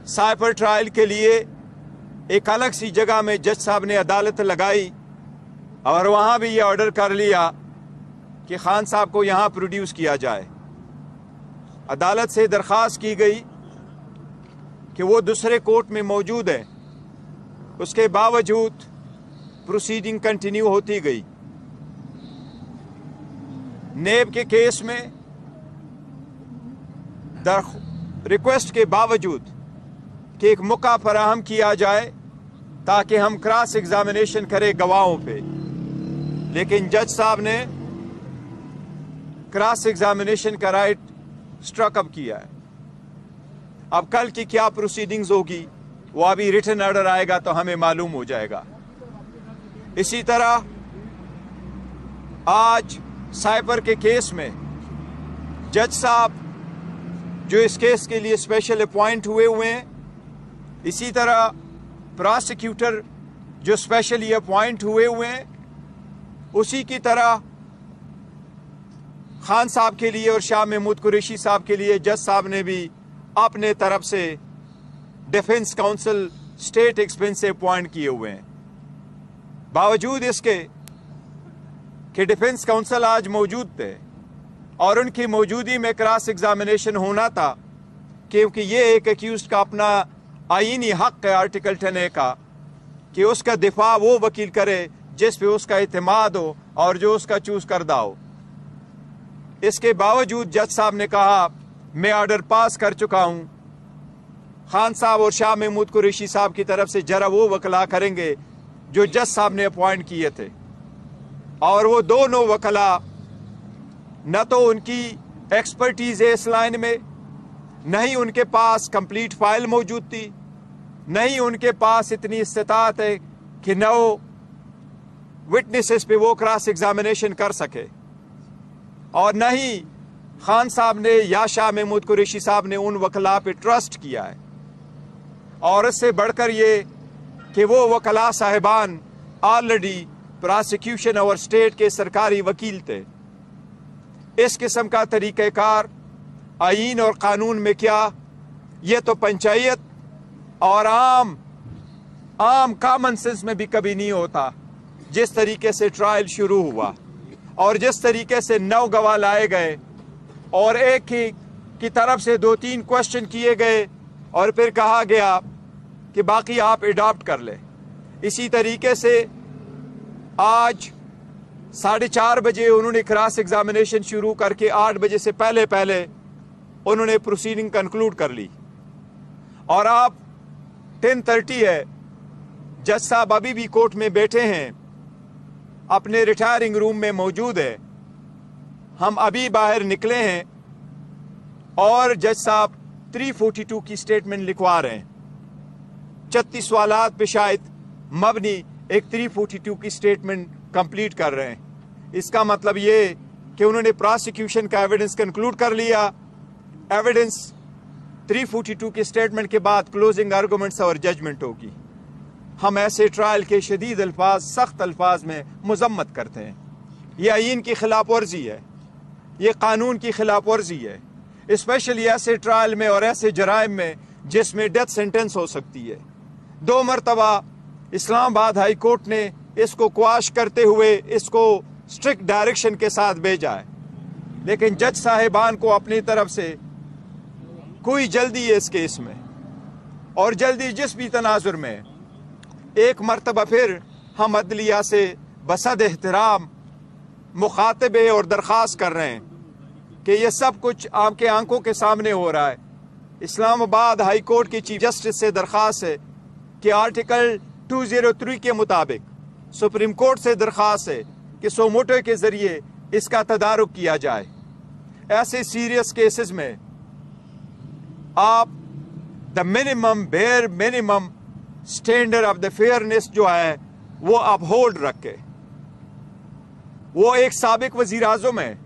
साइपर trial के लिए एक अलग सी जगह में जज साहब ने अदालत लगाई और वहाँ भी ये ऑर्डर कर लिया कि खान साहब को यहाँ प्रोड्यूस किया जाए। अदालत से दरख्वास्त की गई कि वो दूसरे कोर्ट में मौजूद है, उसके बावजूद प्रोसीडिंग कंटिन्यू होती गई। नेब के केस में रिक्वेस्ट के बावजूद कि एक मौका फराहम किया जाए ताकि हम क्रॉस एग्जामिनेशन करें गवाहों पे, लेकिन जज साहब ने क्रॉस एग्जामिनेशन का राइट स्ट्रक अप किया है। अब कल की क्या प्रोसीडिंग्स होगी वो अभी रिटन ऑर्डर आएगा तो हमें मालूम हो जाएगा। इसी तरह आज साइबर के केस में जज साहब जो इस केस के लिए स्पेशल अपॉइंट हुए हैं, इसी तरह प्रोसिक्यूटर जो स्पेशली अपॉइंट हुए हैं, उसी की तरह खान साहब के लिए और शाह महमूद कुरैशी साहब के लिए जज साहब ने भी अपने तरफ से डिफेंस काउंसिल स्टेट एक्सपेंस से अपॉइंट किए हुए हैं। बावजूद इसके कि डिफेंस काउंसिल आज मौजूद थे और उनकी मौजूदगी में क्रॉस एग्जामिनेशन होना था, क्योंकि ये एक एक्यूज्ड का अपना आईनी हक है आर्टिकल 10A का कि उसका दिफा वो वकील करे जिस पे उसका इत्मीनान हो और जो उसका चूज करदा हो। इसके बावजूद जज साहब ने कहा मैं ऑर्डर पास कर चुका हूं, खान साहब और शाह महमूद कुरैशी साहब की तरफ से जरा वो वकला करेंगे जो जज साहब ने अपॉइंट किए थे। और वो दोनों वकला न तो उनकी एक्सपर्टीज है इस लाइन में, न ही उनके पास कंप्लीट फाइल मौजूद थी, न ही उनके पास इतनी इस्तात है कि न वो विटनेसेस पे वो क्रॉस एग्जामिनेशन कर सके, और न ही खान साहब ने या शाह महमूद कुरैशी साहब ने उन वकला पे ट्रस्ट किया है। और इससे बढ़कर ये कि वो वकला साहिबान ऑलरेडी प्रोसिक्यूशन और स्टेट के सरकारी वकील थे। इस किस्म का तरीक़ाकार आईन और कानून में क्या, ये तो पंचायत और आम कॉमन सेंस में भी कभी नहीं होता। जिस तरीके से ट्रायल शुरू हुआ और जिस तरीके से 9 गवाह लाए गए और एक ही की तरफ से 2-3 क्वेश्चन किए गए और फिर कहा गया कि बाकी आप अडॉप्ट कर ले। इसी तरीके से आज 4:30 बजे उन्होंने क्रॉस एग्जामिनेशन शुरू करके 8 बजे से पहले पहले उन्होंने प्रोसीडिंग कंक्लूड कर ली और अब 10:30 है। जज साहब अभी भी कोर्ट में बैठे हैं, अपने रिटायरिंग रूम में मौजूद है। हम अभी बाहर निकले हैं और जज साहब 342 की स्टेटमेंट लिखवा रहे हैं। 36 सवालात पे शायद मबनी एक 342 की स्टेटमेंट कंप्लीट कर रहे हैं। इसका मतलब ये कि उन्होंने प्रोसिक्यूशन का एविडेंस कंक्लूड कर लिया। एविडेंस 342 की स्टेटमेंट के बाद क्लोजिंग आर्गूमेंट्स और जजमेंट होगी। हम ऐसे ट्रायल के शदीद अल्फाज, सख्त अल्फाज में मजम्मत करते हैं। ये आईन की खिलाफ वर्जी है, ये कानून की खिलाफ वर्जी है, स्पेशली ऐसे ट्रायल में और ऐसे जराइम में जिसमें डेथ सेंटेंस हो सकती है। 2 मरतबा इस्लामाबाद हाई कोर्ट ने इसको क्वाश करते हुए इसको स्ट्रिक्ट डायरेक्शन के साथ भेजा है, लेकिन जज साहिबान को अपनी तरफ से कोई जल्दी है इस केस में, और जल्दी जिस भी तनाजुर में एक मरतबा फिर हम अदलिया से बसद एहतराम मुखातबे और दरख्वास्त कर रहे हैं कि ये सब कुछ आपके आंखों के सामने हो रहा है। इस्लामाबाद हाई कोर्ट की चीफ जस्टिस से दरख्वास्त है कि आर्टिकल 203 के मुताबिक सुप्रीम कोर्ट से दरख्वास्त है कि सोमोटो के जरिए इसका तदारुक किया जाए। ऐसे सीरियस केसेस में आप the minimum bare minimum standard of the fairness जो है वो अपहोल्ड रखे। वो एक साबिक वजीर आज़म है,